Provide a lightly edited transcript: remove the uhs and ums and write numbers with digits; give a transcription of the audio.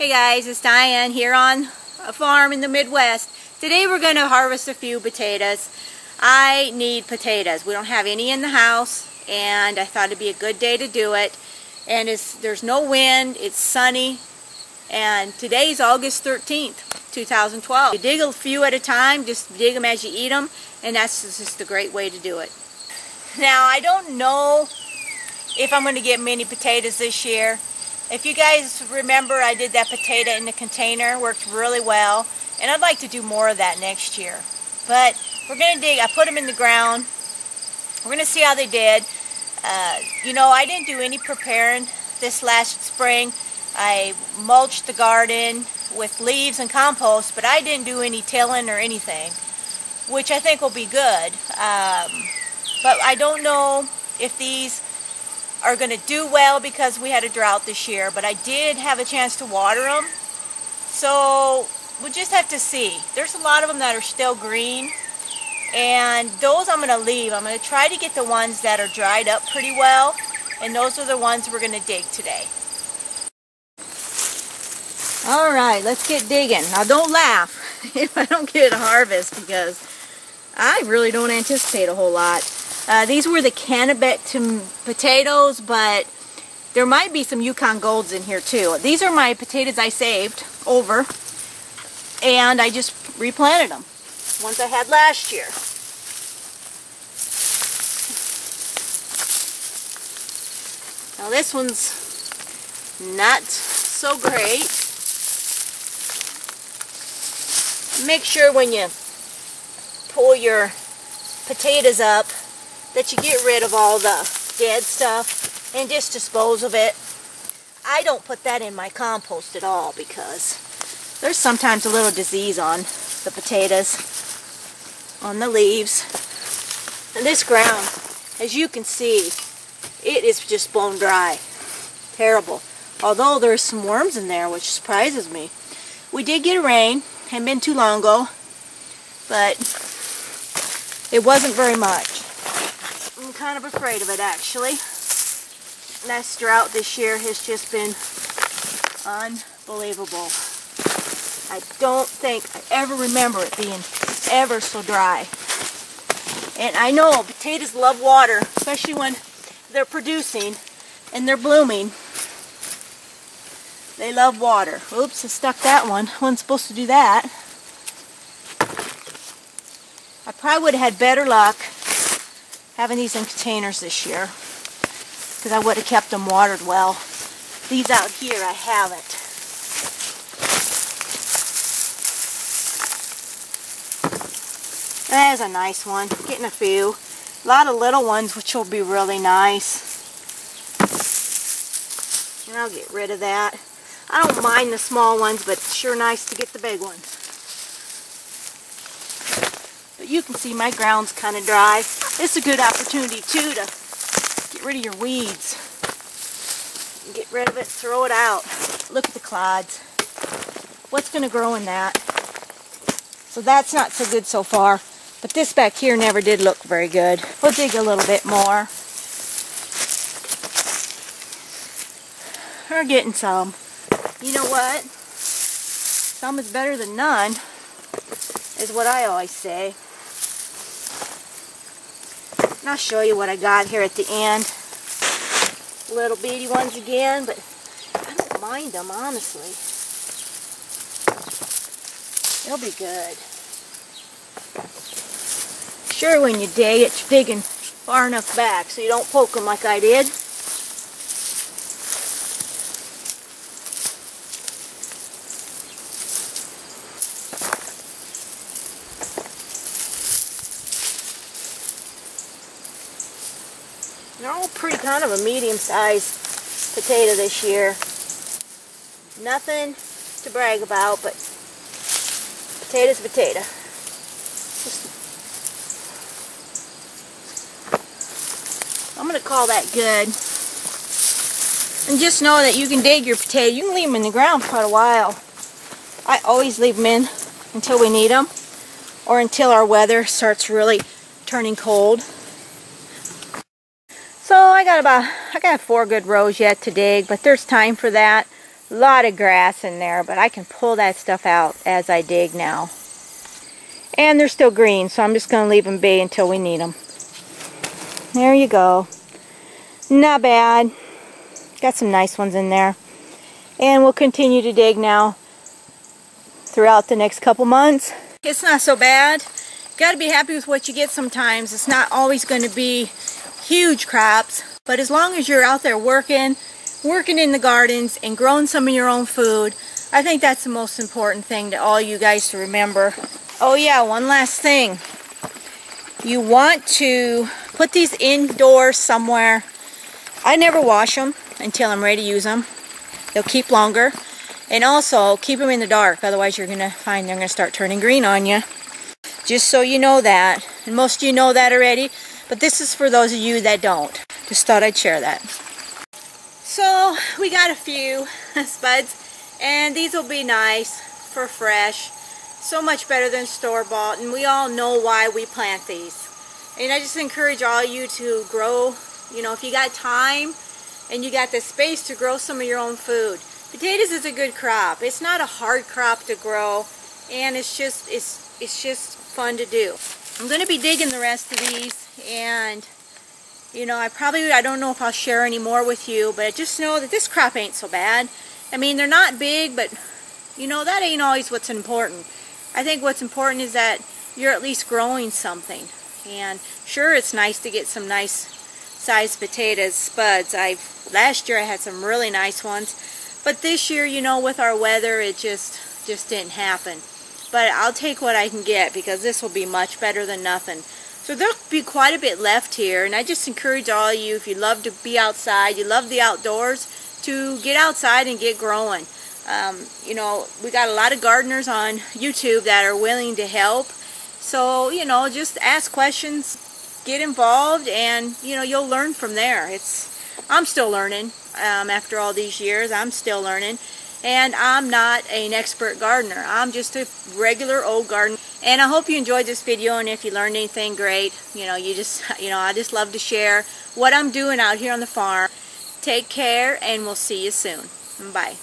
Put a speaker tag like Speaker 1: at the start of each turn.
Speaker 1: Hey guys, it's Diane here on a farm in the Midwest. Today we're going to harvest a few potatoes. I need potatoes. We don't have any in the house and I thought it'd be a good day to do it. And there's no wind, it's sunny, and today's August 13th, 2012. You dig a few at a time, just dig them as you eat them, and that's just a great way to do it. Now I don't know if I'm going to get many potatoes this year. If you guys remember, I did that potato in the container, worked really well, and I'd like to do more of that next year. But we're going to dig. I put them in the ground. We're going to see how they did. You know, I didn't do any preparing this last spring. I mulched the garden with leaves and compost, but I didn't do any tilling or anything, which I think will be good. But I don't know if these are going to do well because we had a drought this year, but I did have a chance to water them, so we'll just have to see. There's a lot of them that are still green, and those I'm going to leave. I'm going to try to get the ones that are dried up pretty well, and those are the ones we're going to dig today. Alright, let's get digging. Now don't laugh if I don't get a harvest, because I really don't anticipate a whole lot. These were the Cannabet potatoes, but there might be some Yukon Golds in here too. These are my potatoes I saved over, and I just replanted them. Ones I had last year. Now this one's not so great. Make sure when you pull your potatoes up that you get rid of all the dead stuff and just dispose of it. I don't put that in my compost at all because there's sometimes a little disease on the potatoes, on the leaves. And this ground, as you can see, it is just bone dry. Terrible. Although there's some worms in there, which surprises me. We did get a rain, hadn't been too long ago, but it wasn't very much. I'm kind of afraid of it, actually. Last drought this year has just been unbelievable. I don't think I ever remember it being ever so dry. And I know potatoes love water, especially when they're producing and they're blooming. They love water. Oops, I stuck that one. Wasn't supposed to do that. I probably would have had better luck having these in containers this year, because I would have kept them watered well. These out here I haven't. That is a nice one. Getting a few. A lot of little ones, which will be really nice. And I'll get rid of that. I don't mind the small ones, but it's sure nice to get the big ones. But you can see my ground's kind of dry. It's a good opportunity too to get rid of your weeds. Get rid of it, throw it out. Look at the clods. What's going to grow in that? So that's not so good so far. But this back here never did look very good. We'll dig a little bit more. We're getting some. You know what? Some is better than none, is what I always say. And I'll show you what I got here at the end. Little bitty ones again, but I don't mind them, honestly. They'll be good. Sure, when you dig, it's digging far enough back so you don't poke them like I did. They're all pretty kind of a medium-sized potato this year. Nothing to brag about, but potato's a potato. I'm going to call that good. And just know that you can dig your potato. You can leave them in the ground for quite a while. I always leave them in until we need them, or until our weather starts really turning cold. So I got 4 good rows yet to dig, but there's time for that. lot of grass in there, but I can pull that stuff out as I dig now. And they're still green, so I'm just going to leave them be until we need them. There you go. Not bad. Got some nice ones in there. And we'll continue to dig now throughout the next couple months. It's not so bad. Got to be happy with what you get sometimes. It's not always going to be huge crops, but as long as you're out there working in the gardens and growing some of your own food, I think that's the most important thing to all you guys to remember. Oh yeah, one last thing. You want to put these indoors somewhere. I never wash them until I'm ready to use them. They'll keep longer. And also, keep them in the dark, otherwise you're going to find they're going to start turning green on you. Just so you know that. And most of you know that already, but this is for those of you that don't. Just thought I'd share that. So, we got a few spuds, and these will be nice for fresh. So much better than store-bought, and we all know why we plant these. And I just encourage all you to grow, you know, if you got time and you got the space to grow some of your own food. Potatoes is a good crop. It's not a hard crop to grow, and it's just fun to do. I'm going to be digging the rest of these, and you know, I don't know if I'll share any more with you, but just know that this crop ain't so bad. I mean, they're not big, but you know, that ain't always what's important. I think what's important is that you're at least growing something. And sure, it's nice to get some nice sized potatoes, spuds. Last year I had some really nice ones, but this year, you know, with our weather, it just didn't happen. But I'll take what I can get, because this will be much better than nothing. So there'll be quite a bit left here, and I just encourage all of you, if you love to be outside, you love the outdoors, to get outside and get growing. You know, we got a lot of gardeners on YouTube that are willing to help. So, you know, just ask questions, get involved, and, you know, you'll learn from there. I'm still learning. After all these years, I'm still learning. And I'm not an expert gardener. I'm just a regular old gardener. And I hope you enjoyed this video, and if you learned anything, great. You know, I just love to share what I'm doing out here on the farm. Take care, and we'll see you soon. Bye.